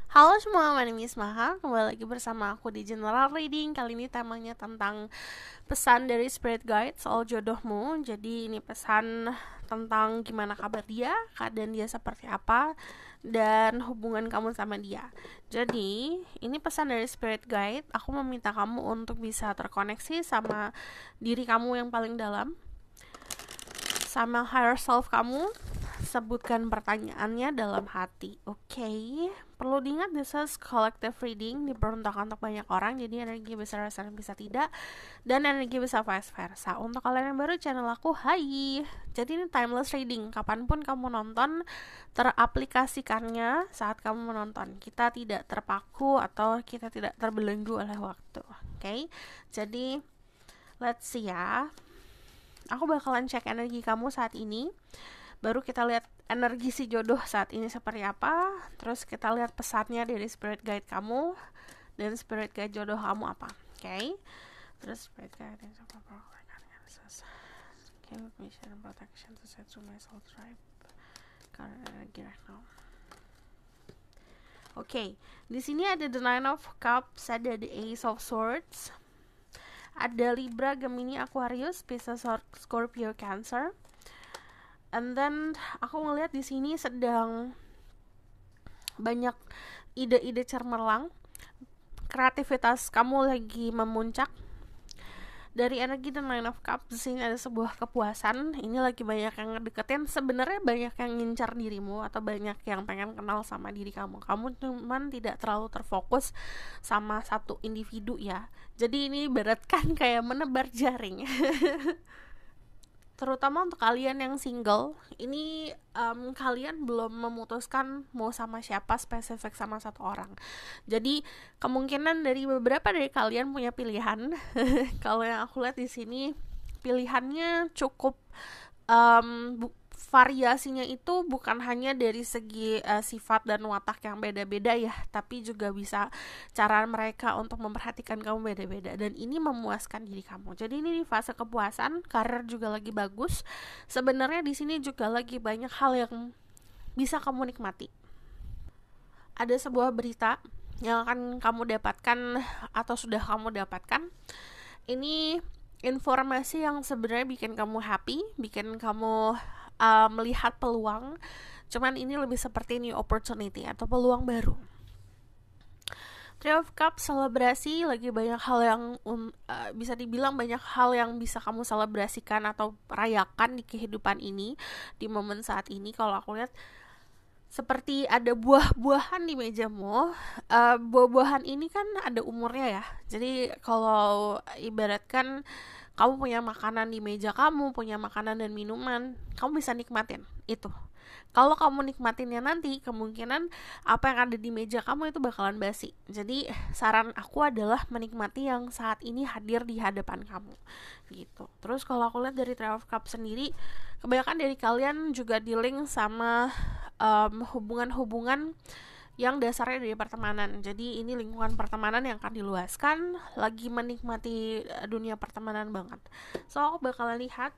Halo semua, my name is Maha. Kembali lagi bersama aku di General Reading. Kali ini temanya tentang pesan dari Spirit Guide soal jodohmu. Jadi ini pesan tentang gimana kabar dia, keadaan dia seperti apa, dan hubungan kamu sama dia. Jadi ini pesan dari Spirit Guide. Aku meminta kamu untuk bisa terkoneksi sama diri kamu yang paling dalam, sama higher self kamu. Sebutkan pertanyaannya dalam hati. Oke. Perlu diingat, this is collective reading, diperuntukkan untuk banyak orang, jadi energi bisa resonate bisa tidak, dan energi bisa vice versa. Untuk kalian yang baru channel aku, hai. Jadi ini timeless reading, kapanpun kamu nonton, teraplikasikannya saat kamu menonton. Kita tidak terpaku atau kita tidak terbelenggu oleh waktu. Oke. Jadi let's see ya. Aku bakalan cek energi kamu saat ini. Baru kita lihat energi si jodoh saat ini seperti apa. Terus kita lihat pesannya dari spirit guide kamu dan spirit guide jodoh kamu apa. Oke. Terus spirit guide and mission and protection to set to my soul tribe. Current energy right now. Oke. Di sini ada the Nine of Cups, ada the Ace of Swords, ada Libra, Gemini, Aquarius, Pisces, Scorpio, Cancer. And then aku ngeliat di sini sedang banyak ide-ide cemerlang, kreativitas kamu lagi memuncak. Dari energi The Nine of Cups, di sini ada sebuah kepuasan. Ini lagi banyak yang ngedeketin. Sebenarnya banyak yang ngincar dirimu atau banyak yang pengen kenal sama diri kamu. Kamu cuman tidak terlalu terfokus sama satu individu ya. Jadi ini beratkan kayak menebar jaring. Terutama untuk kalian yang single, ini kalian belum memutuskan mau sama siapa spesifik sama satu orang. Jadi kemungkinan dari beberapa dari kalian punya pilihan. Kalau yang aku lihat di sini pilihannya cukup variasinya itu bukan hanya dari segi sifat dan watak yang beda-beda ya, tapi juga bisa cara mereka untuk memperhatikan kamu beda-beda, dan ini memuaskan diri kamu. Jadi ini di fase kepuasan, karir juga lagi bagus. Sebenarnya di sini juga lagi banyak hal yang bisa kamu nikmati. Ada sebuah berita yang akan kamu dapatkan atau sudah kamu dapatkan. Ini informasi yang sebenarnya bikin kamu happy, bikin kamu melihat peluang. Cuman ini lebih seperti new opportunity atau peluang baru. Three of Cups, selebrasi, lagi banyak hal yang bisa dibilang banyak hal yang bisa kamu selebrasikan atau rayakan di kehidupan ini, di momen saat ini. Kalau aku lihat seperti ada buah-buahan di mejamu. Buah-buahan ini kan ada umurnya ya. Jadi kalau ibaratkan kamu punya makanan di meja kamu, punya makanan dan minuman, kamu bisa nikmatin itu. Kalau kamu nikmatinnya nanti, kemungkinan apa yang ada di meja kamu itu bakalan basi. Jadi saran aku adalah menikmati yang saat ini hadir di hadapan kamu gitu. Terus kalau aku lihat dari Three of Cups sendiri, kebanyakan dari kalian juga dealing sama hubungan-hubungan yang dasarnya dari pertemanan. Jadi ini lingkungan pertemanan yang akan diluaskan, lagi menikmati dunia pertemanan banget. So aku bakalan lihat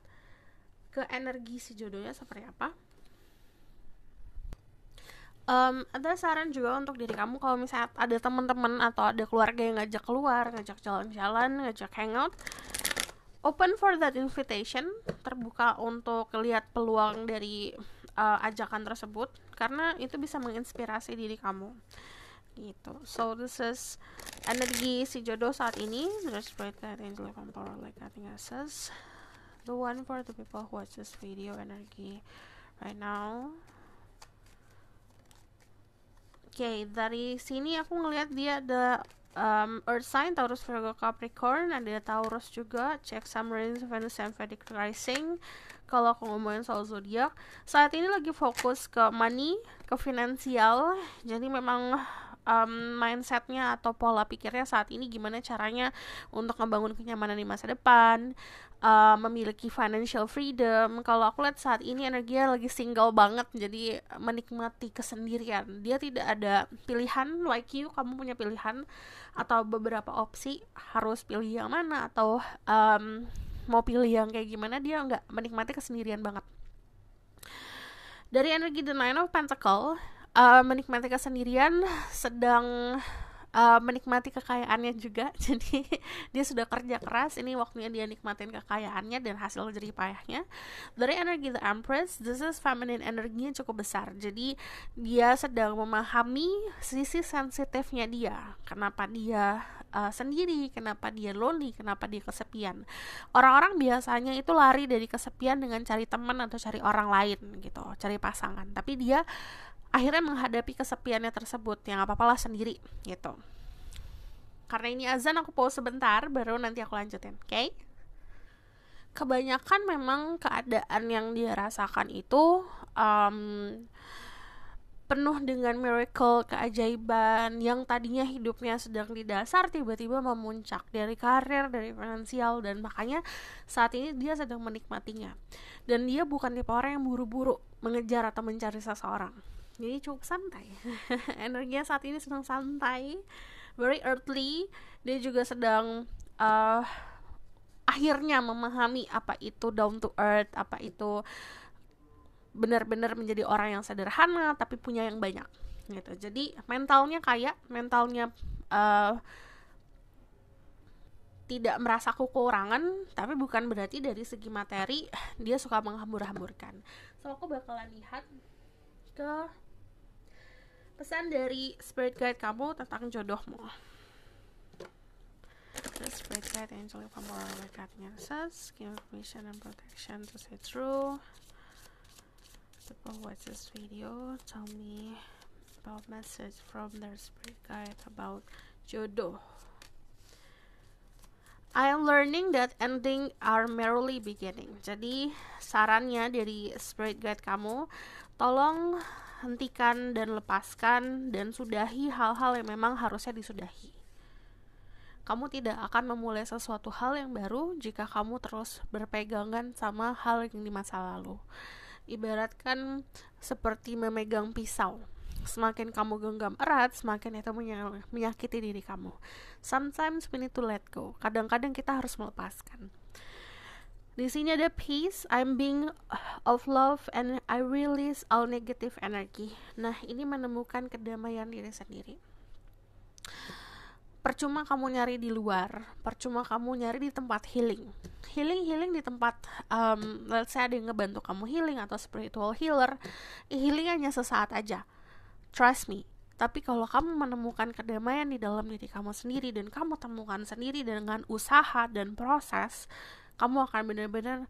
ke energi si jodohnya seperti apa. Ada saran juga untuk diri kamu, kalau misalnya ada teman-teman atau ada keluarga yang ngajak keluar, ngajak jalan-jalan, ngajak hangout, open for that invitation, terbuka untuk lihat peluang dari ajakan tersebut, karena itu bisa menginspirasi diri kamu gitu. So this is energi si jodoh saat ini. There's bright light, angel and power like nothing else. The one for the people who watch this video, energi right now. Okay, dari sini aku ngelihat dia ada Earth sign, Taurus, Virgo, Capricorn, ada Taurus juga, check Submarine, Venus, and Vedic Rising. Kalau aku ngomongin soal zodiak, saat ini lagi fokus ke money, ke finansial. Jadi memang mindsetnya atau pola pikirnya saat ini gimana caranya untuk membangun kenyamanan di masa depan, memiliki financial freedom. Kalau aku lihat saat ini energinya lagi single banget, jadi menikmati kesendirian. Dia tidak ada pilihan like you, kamu punya pilihan atau beberapa opsi, harus pilih yang mana atau mau pilih yang kayak gimana. Dia nggak menikmati kesendirian banget. Dari energi The Nine of Pentacle, menikmati kesendirian, sedang menikmati kekayaannya juga. Jadi dia sudah kerja keras, ini waktunya dia nikmatin kekayaannya dan hasil jerih payahnya. Dari energi The Empress, this is feminine, energinya cukup besar. Jadi dia sedang memahami sisi sensitifnya dia, kenapa dia sendiri, kenapa dia lonely, kenapa dia kesepian. Orang-orang biasanya itu lari dari kesepian dengan cari teman atau cari orang lain gitu, cari pasangan. Tapi dia akhirnya menghadapi kesepiannya tersebut, yang apa-apalah sendiri gitu. Karena ini azan, aku pause sebentar, baru nanti aku lanjutin, oke? Kebanyakan memang keadaan yang dia rasakan itu penuh dengan miracle, keajaiban, yang tadinya hidupnya sedang di dasar tiba-tiba memuncak dari karir, dari finansial, dan makanya saat ini dia sedang menikmatinya. Dan dia bukan tipe orang yang buru-buru mengejar atau mencari seseorang. Jadi cukup santai. Energinya saat ini sedang santai, very earthly. Dia juga sedang akhirnya memahami apa itu down to earth, apa itu benar-benar menjadi orang yang sederhana tapi punya yang banyak gitu. Jadi mentalnya kaya, mentalnya tidak merasa kekurangan, tapi bukan berarti dari segi materi dia suka menghambur-hamburkan. So aku bakalan lihat ke pesan dari spirit guide kamu tentang jodohmu. The spirit guide angel from our guiding ancestors, give permission and protection to say true. People watch this video, tell me about message from their spirit guide about jodoh. I am learning that ending are merely beginning. Jadi sarannya dari spirit guide kamu, tolong hentikan dan lepaskan dan sudahi hal-hal yang memang harusnya disudahi. Kamu tidak akan memulai sesuatu hal yang baru jika kamu terus berpegangan sama hal yang di masa lalu. Ibaratkan seperti memegang pisau. Semakin kamu genggam erat, semakin itu menyakiti diri kamu. Sometimes we need to let go. Kadang-kadang kita harus melepaskan. Di sini ada peace, I'm being of love and I release all negative energy. Nah, ini menemukan kedamaian diri sendiri. Percuma kamu nyari di luar, percuma kamu nyari di tempat healing di tempat let's say ada yang ngebantu kamu healing atau spiritual healer. Healing hanya sesaat aja, trust me. Tapi kalau kamu menemukan kedamaian di dalam diri kamu sendiri dan kamu temukan sendiri dengan usaha dan proses, kamu akan benar-benar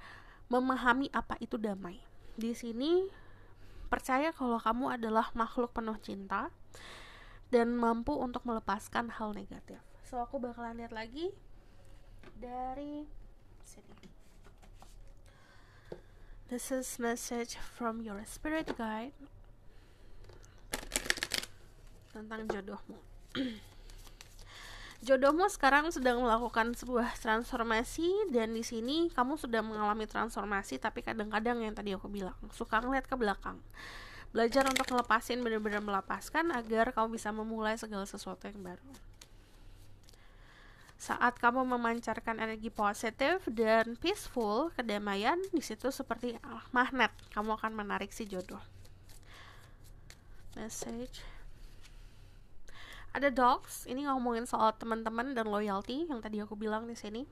memahami apa itu damai. Di sini percaya kalau kamu adalah makhluk penuh cinta dan mampu untuk melepaskan hal negatif. So aku bakalan lihat lagi dari sini. This is message from your spirit guide tentang jodohmu. Jodohmu sekarang sedang melakukan sebuah transformasi, dan di sini kamu sudah mengalami transformasi, tapi kadang-kadang yang tadi aku bilang, suka ngeliat ke belakang. Belajar untuk ngelepasin, benar-benar melepaskan agar kamu bisa memulai segala sesuatu yang baru. Saat kamu memancarkan energi positif dan peaceful, kedamaian, di situ seperti magnet, kamu akan menarik si jodoh. Message. Ada dogs, ini ngomongin soal teman-teman dan loyalty yang tadi aku bilang di sini.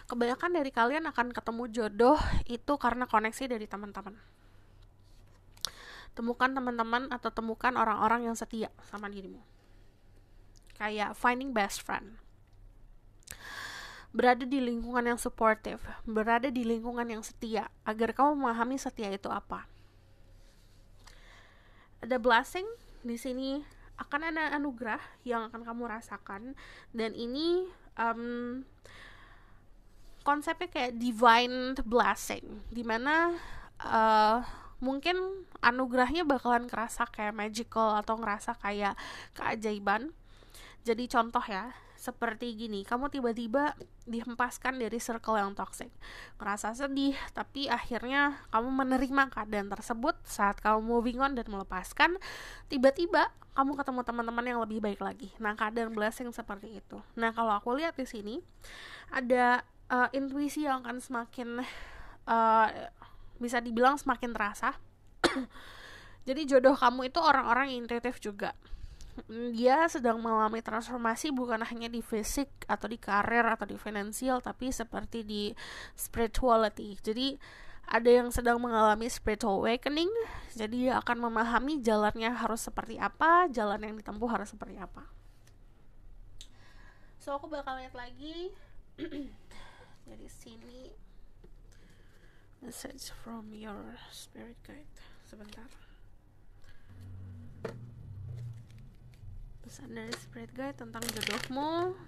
Kebanyakan dari kalian akan ketemu jodoh itu karena koneksi dari teman-teman. Temukan teman-teman atau temukan orang-orang yang setia sama dirimu. Kayak finding best friend. Berada di lingkungan yang supportive, berada di lingkungan yang setia, agar kamu memahami setia itu apa. Ada blessing di sini, akan ada anugerah yang akan kamu rasakan, dan ini konsepnya kayak divine blessing, dimana mungkin anugerahnya bakalan kerasa kayak magical atau ngerasa kayak keajaiban. Jadi contoh ya, seperti gini, kamu tiba-tiba dihempaskan dari circle yang toxic, ngerasa sedih, tapi akhirnya kamu menerima keadaan tersebut. Saat kamu moving on dan melepaskan, tiba-tiba kamu ketemu teman-teman yang lebih baik lagi. Nah, keadaan blessing seperti itu. Nah, kalau aku lihat di sini ada intuisi yang akan semakin bisa dibilang semakin terasa. Jadi jodoh kamu itu orang-orang yang intuitif juga. Dia sedang mengalami transformasi bukan hanya di fisik atau di karir atau di finansial, tapi seperti di spirituality. Jadi ada yang sedang mengalami spiritual awakening, jadi dia akan memahami jalannya harus seperti apa, jalan yang ditempuh harus seperti apa. So aku bakal lihat lagi dari sini, message from your spirit guide. Sebentar. Pesan dari spirit guide tentang jodohmu.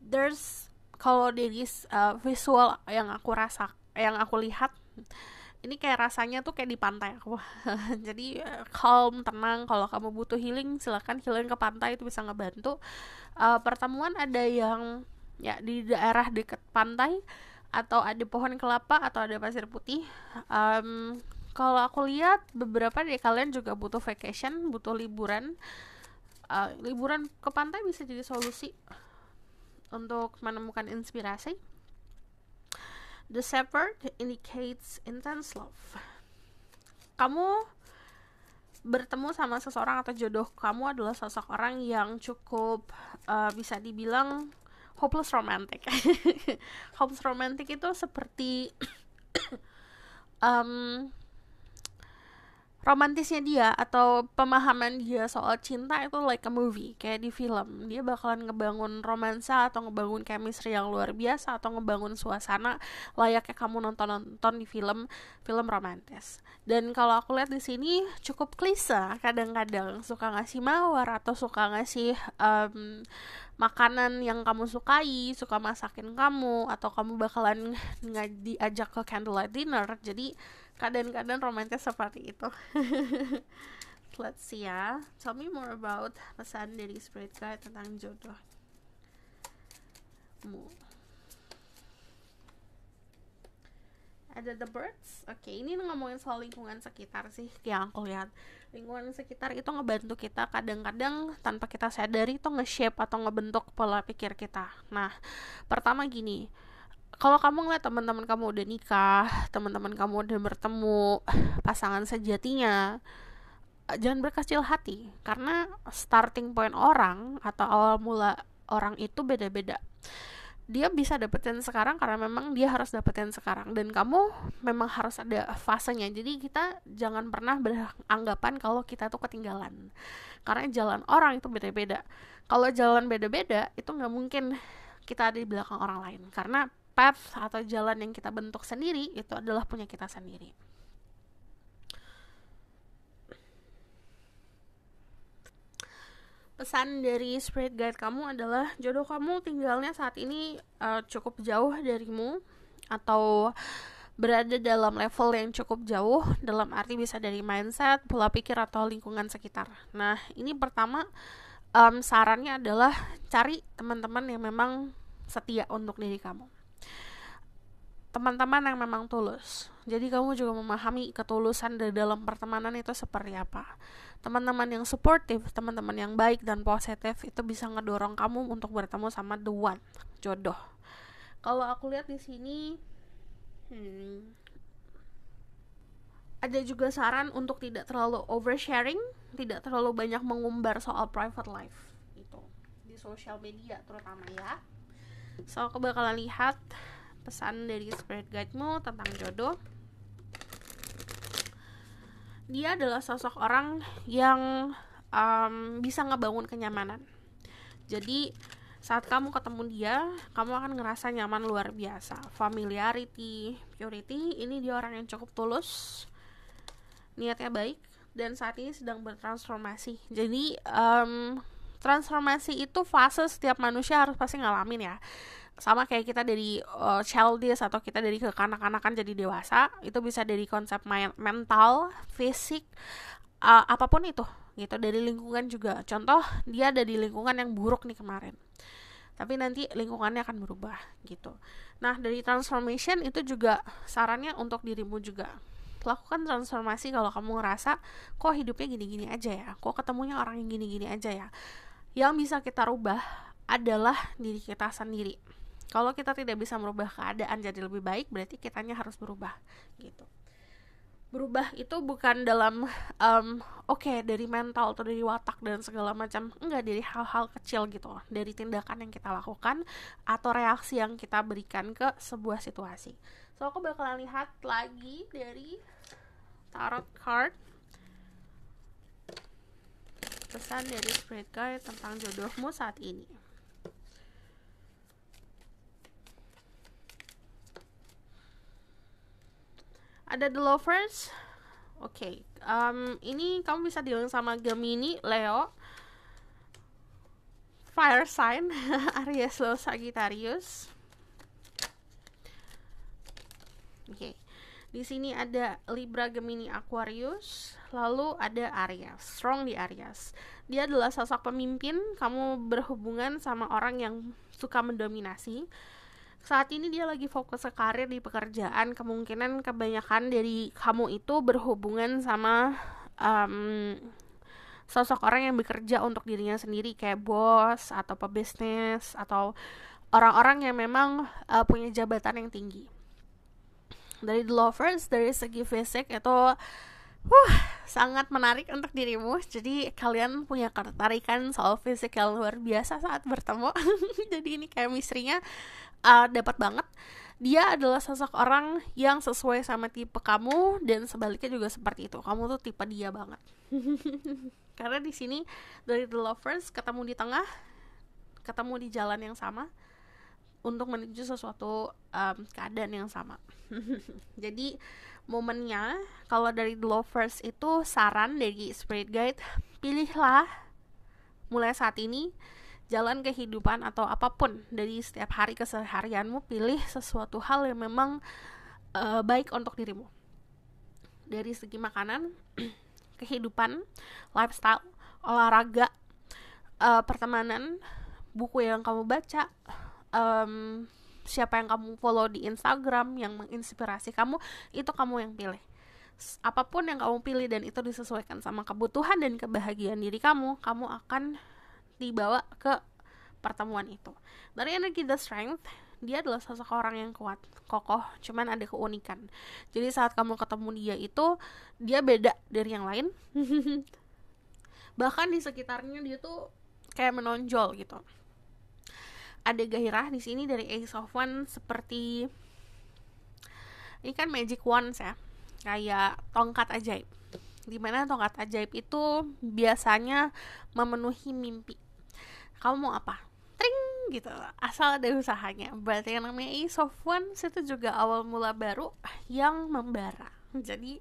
There's, kalau dari visual yang aku lihat, ini kayak rasanya tuh kayak di pantai aku. Jadi calm, tenang. Kalau kamu butuh healing, silakan healing ke pantai, itu bisa ngebantu. Pertemuan ada yang ya di daerah dekat pantai, atau ada pohon kelapa, atau ada pasir putih. Kalau aku lihat beberapa dari kalian juga butuh vacation, butuh liburan. Liburan ke pantai bisa jadi solusi untuk menemukan inspirasi. The Shepherd indicates intense love. Kamu bertemu sama seseorang atau jodoh kamu adalah sosok orang yang cukup bisa dibilang hopeless romantic. Hopeless romantic itu seperti romantisnya dia atau pemahaman dia soal cinta itu like a movie, kayak di film. Dia bakalan ngebangun romansa atau ngebangun chemistry yang luar biasa, atau ngebangun suasana layaknya kamu nonton di film romantis. Dan kalau aku lihat di sini cukup klise, kadang-kadang suka ngasih mawar atau suka ngasih makanan yang kamu sukai, suka masakin kamu, atau kamu bakalan diajak ke candlelight dinner. Jadi kadang-kadang romantis seperti itu. Let's see ya. Tell me more about pesan dari spirit guide tentang jodohmu. Ada the birds. Oke, ini ngomongin soal lingkungan sekitar sih yang aku lihat. Lingkungan sekitar itu ngebantu kita kadang-kadang tanpa kita sadari, itu nge-shape atau ngebentuk pola pikir kita. Nah, pertama gini, kalau kamu ngeliat teman-teman kamu udah nikah, teman-teman kamu udah bertemu pasangan sejatinya, jangan berkecil hati, karena starting point orang atau awal mula orang itu beda-beda. Dia bisa dapetin sekarang karena memang dia harus dapetin sekarang, dan kamu memang harus ada fasenya. Jadi kita jangan pernah beranggapan kalau kita tuh ketinggalan, karena jalan orang itu beda-beda. Kalau jalan beda-beda, itu gak mungkin kita ada di belakang orang lain, karena path atau jalan yang kita bentuk sendiri itu adalah punya kita sendiri. Pesan dari spirit guide kamu adalah jodoh kamu tinggalnya saat ini cukup jauh darimu, atau berada dalam level yang cukup jauh, dalam arti bisa dari mindset, pola pikir, atau lingkungan sekitar. Nah, ini pertama, sarannya adalah cari teman-teman yang memang setia untuk diri kamu, teman-teman yang memang tulus. Jadi kamu juga memahami ketulusan dari dalam pertemanan itu seperti apa. Teman-teman yang supportive, teman-teman yang baik dan positif, itu bisa ngedorong kamu untuk bertemu sama the one, jodoh. Kalau aku lihat di sini, ada juga saran untuk tidak terlalu oversharing, tidak terlalu banyak mengumbar soal private life itu di sosial media terutama ya. So aku bakalan lihat pesan dari spirit guide-mu tentang jodoh. Dia adalah sosok orang yang bisa ngebangun kenyamanan. Jadi saat kamu ketemu dia, kamu akan ngerasa nyaman luar biasa. Familiarity, purity, ini dia orang yang cukup tulus, niatnya baik, dan saat ini sedang bertransformasi. Jadi transformasi itu fase setiap manusia harus pasti ngalamin ya. Sama kayak kita dari childish atau kita dari kekanak-kanakan jadi dewasa, itu bisa dari konsep mental, fisik, apapun itu gitu, dari lingkungan juga. Contoh, dia ada di lingkungan yang buruk nih kemarin, tapi nanti lingkungannya akan berubah gitu. Nah, dari transformation itu juga sarannya untuk dirimu juga. Lakukan transformasi kalau kamu ngerasa kok hidupnya gini-gini aja ya, kok ketemunya orang yang gini-gini aja ya. Yang bisa kita rubah adalah diri kita sendiri. Kalau kita tidak bisa merubah keadaan jadi lebih baik, berarti kitanya harus berubah gitu. Berubah itu bukan dalam dari mental atau dari watak dan segala macam, enggak, dari hal-hal kecil gitu, dari tindakan yang kita lakukan atau reaksi yang kita berikan ke sebuah situasi. So aku bakalan lihat lagi dari tarot card pesan dari spirit guide tentang jodohmu saat ini. Ada The Lovers. Oke, ini kamu bisa dealing sama Gemini, Leo, Fire sign, Aries, Leo, Sagittarius. Oke. Di sini ada Libra, Gemini, Aquarius, lalu ada Aries. Strong di Aries. Dia adalah sosok pemimpin, kamu berhubungan sama orang yang suka mendominasi. Saat ini dia lagi fokus ke karir di pekerjaan. Kemungkinan kebanyakan dari kamu itu berhubungan sama sosok orang yang bekerja untuk dirinya sendiri, kayak bos atau pebisnis atau orang-orang yang memang punya jabatan yang tinggi. Dari The Lovers, dari segi fisik itu sangat menarik untuk dirimu. Jadi kalian punya ketertarikan soal fisik yang luar biasa saat bertemu. Jadi ini chemistry-nya dapat banget. Dia adalah sosok orang yang sesuai sama tipe kamu, dan sebaliknya juga seperti itu. Kamu tuh tipe dia banget. Karena di sini dari The Lovers ketemu di tengah, ketemu di jalan yang sama untuk menuju sesuatu keadaan yang sama. Jadi momennya, kalau dari The Lovers itu saran dari Spirit Guide, pilihlah mulai saat ini jalan kehidupan atau apapun dari setiap hari keseharianmu, pilih sesuatu hal yang memang baik untuk dirimu. Dari segi makanan, kehidupan, lifestyle, olahraga, pertemanan, buku yang kamu baca, siapa yang kamu follow di Instagram yang menginspirasi kamu, itu kamu yang pilih. Apapun yang kamu pilih dan itu disesuaikan sama kebutuhan dan kebahagiaan diri kamu, kamu akan dibawa ke pertemuan itu. Dari energi The Strength, dia adalah sosok orang yang kuat, kokoh, cuman ada keunikan. Jadi saat kamu ketemu dia itu, dia beda dari yang lain. Bahkan di sekitarnya dia tuh kayak menonjol gitu. Ada gairah di sini dari Ace of Wands, seperti ini kan magic wands ya, kayak tongkat ajaib. Dimana tongkat ajaib itu biasanya memenuhi mimpi. Kamu mau apa? Tring gitu, asal ada usahanya. Berarti yang namanya Ace of Wands itu juga awal mula baru yang membara. Jadi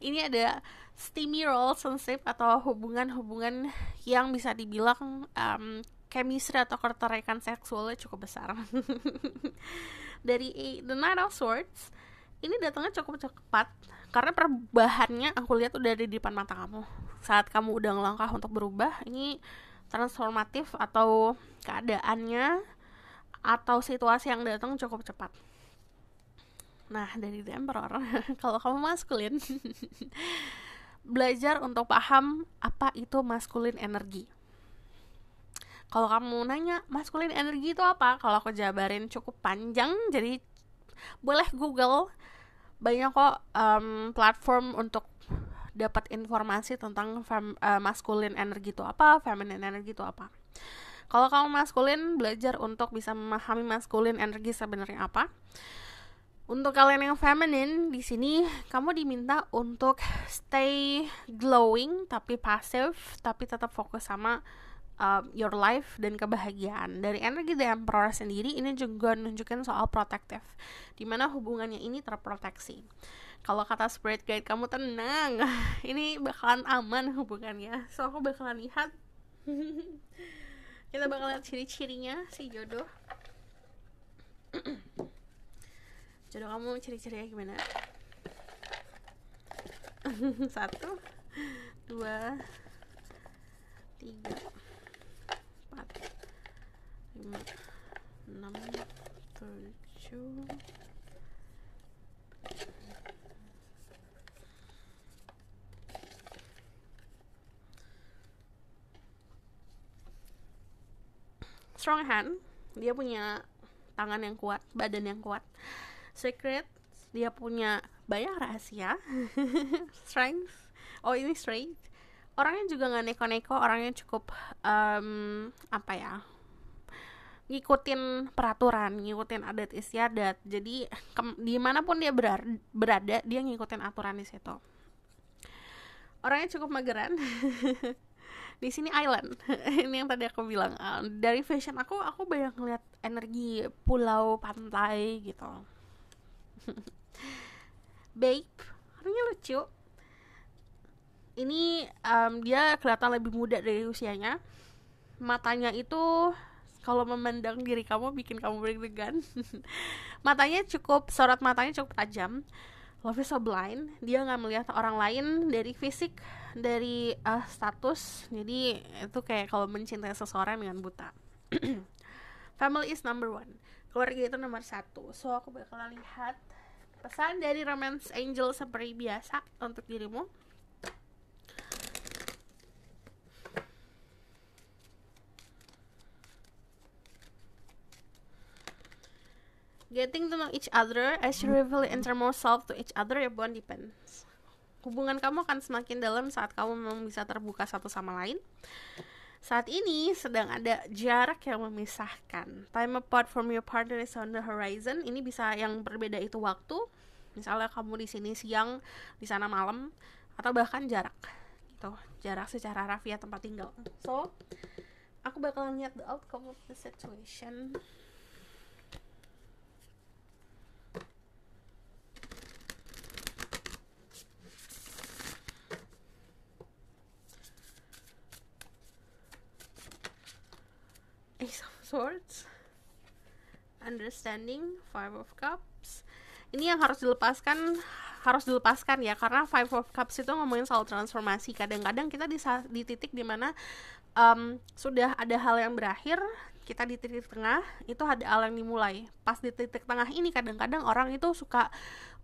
ini ada steamy relationship atau hubungan-hubungan yang bisa dibilang chemistry atau ketertarikan seksualnya cukup besar. Dari The Knight of Swords, ini datangnya cukup cepat karena perubahannya aku lihat udah di depan mata kamu. Saat kamu udah ngelangkah untuk berubah, ini transformatif atau keadaannya atau situasi yang datang cukup cepat. Nah, dari The Emperor, kalau kamu maskulin, belajar untuk paham apa itu maskulin energi. Kalau kamu nanya maskulin energi itu apa, kalau aku jabarin cukup panjang, jadi boleh Google, banyak kok platform untuk dapat informasi tentang maskulin energi itu apa, feminine energi itu apa. Kalau kamu maskulin, belajar untuk bisa memahami maskulin energi sebenarnya apa. Untuk kalian yang feminine, di sini kamu diminta untuk stay glowing tapi pasif, tapi tetap fokus sama your life dan kebahagiaan. Dari energi The Emperor sendiri, ini juga nunjukin soal protective, dimana hubungannya ini terproteksi. Kalau kata spirit guide kamu tenang, ini bakalan aman hubungannya. So aku bakalan lihat kita bakal lihat ciri-cirinya si jodoh. Jodoh kamu ciri-cirinya gimana? 1, 2, 3, 4, 5, 6, 7. Strong hand, dia punya tangan yang kuat, badan yang kuat. Secret, dia punya banyak rahasia. Strength, oh ini straight, orangnya juga nggak neko-neko, orangnya cukup apa ya, ngikutin peraturan, ngikutin adat istiadat. Jadi dimanapun dia berada, dia ngikutin aturan di situ. Orangnya cukup mageran. Di sini island. Ini yang tadi aku bilang. Dari fashion aku banyak ngeliat energi pulau, pantai gitu. Babe, orangnya lucu. Ini dia kelihatan lebih muda dari usianya. Matanya itu kalau memandang diri kamu bikin kamu deg-degan. Matanya cukup, sorot matanya cukup tajam. Love is so blind. Dia nggak melihat orang lain dari fisik, dari status. Jadi itu kayak kalau mencintai seseorang dengan buta. Family is number one. Keluarga itu nomor 1. So aku bakalan lihat pesan dari romance angel seperti biasa untuk dirimu. Getting to know each other as you reveal innermost self to each other, your bond depends. Hubungan kamu akan semakin dalam saat kamu memang bisa terbuka satu sama lain. Saat ini sedang ada jarak yang memisahkan. Time apart from your partner is on the horizon. Ini bisa yang berbeda itu waktu. Misalnya kamu di sini siang, di sana malam, atau bahkan jarak. Gitu. Jarak secara rafiah tempat tinggal. So, aku bakalan lihat the outcome of the situation. Ace of Swords, Understanding, Five of Cups. Ini yang harus dilepaskan ya, karena Five of Cups itu ngomongin soal transformasi. Kadang-kadang kita di titik dimana sudah ada hal yang berakhir, kita di titik tengah, itu ada hal yang dimulai. Pas di titik tengah ini kadang-kadang orang itu suka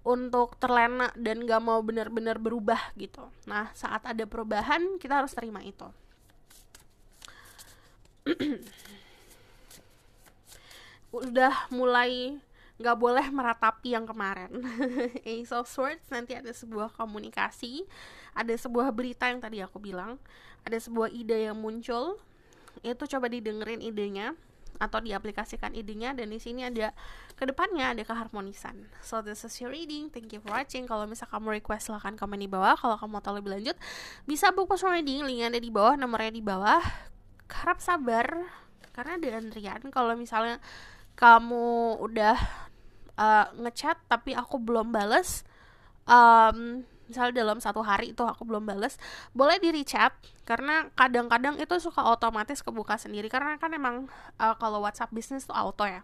untuk terlena dan gak mau benar-benar berubah gitu. Nah, saat ada perubahan, kita harus terima itu. Udah mulai gak boleh meratapi yang kemarin. Ace of Swords, nanti ada sebuah komunikasi, ada sebuah berita yang tadi aku bilang, ada sebuah ide yang muncul. Itu coba didengerin idenya atau diaplikasikan idenya, dan di sini ada kedepannya ada keharmonisan. So this is your reading. Thank you for watching. Kalau misal kamu request silahkan komen di bawah. Kalau kamu mau tahu lebih lanjut bisa book personal reading, linknya ada di bawah, nomornya di bawah. Harap sabar karena ada antrian. Kalau misalnya kamu udah ngechat tapi aku belum bales, misalnya dalam 1 hari itu aku belum bales, boleh di rechat, karena kadang-kadang itu suka otomatis kebuka sendiri, karena kan emang kalau WhatsApp bisnis tuh auto ya,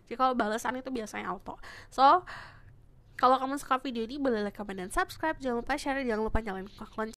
jadi kalau balesan itu biasanya auto. So kalau kamu suka video ini boleh like, comment, dan subscribe. Jangan lupa share, jangan lupa nyalain lonceng.